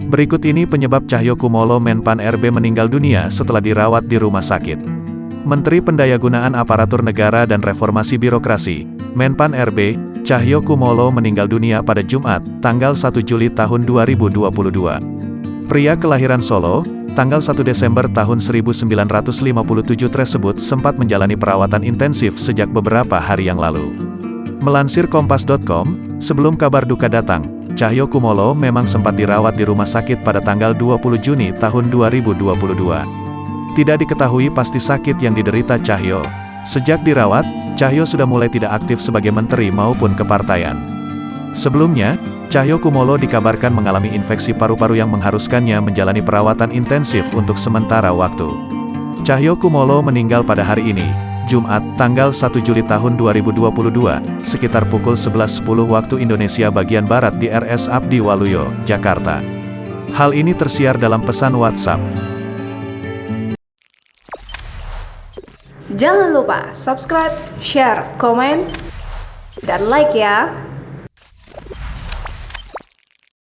Berikut ini penyebab Cahyokumolo Menpan RB meninggal dunia setelah dirawat di rumah sakit. Menteri Pendayagunaan Aparatur Negara dan Reformasi Birokrasi, Menpan RB, Cahyokumolo meninggal dunia pada Jumat, tanggal 1 Juli tahun 2022. Pria kelahiran Solo, tanggal 1 Desember tahun 1957 tersebut sempat menjalani perawatan intensif sejak beberapa hari yang lalu. Melansir Kompas.com, sebelum kabar duka datang, Cahyokumolo memang sempat dirawat di rumah sakit pada tanggal 20 Juni tahun 2022. Tidak diketahui pasti sakit yang diderita Cahyo. Sejak dirawat, Cahyo sudah mulai tidak aktif sebagai menteri maupun kepartaian. Sebelumnya, Cahyokumolo dikabarkan mengalami infeksi paru-paru yang mengharuskannya menjalani perawatan intensif untuk sementara waktu. Cahyokumolo meninggal pada hari ini, Jumat, tanggal 1 Juli tahun 2022, sekitar pukul 11.10 waktu Indonesia bagian Barat di RS Abdi Waluyo, Jakarta. Hal ini tersiar dalam pesan WhatsApp. Jangan lupa subscribe, share, komen, dan like ya!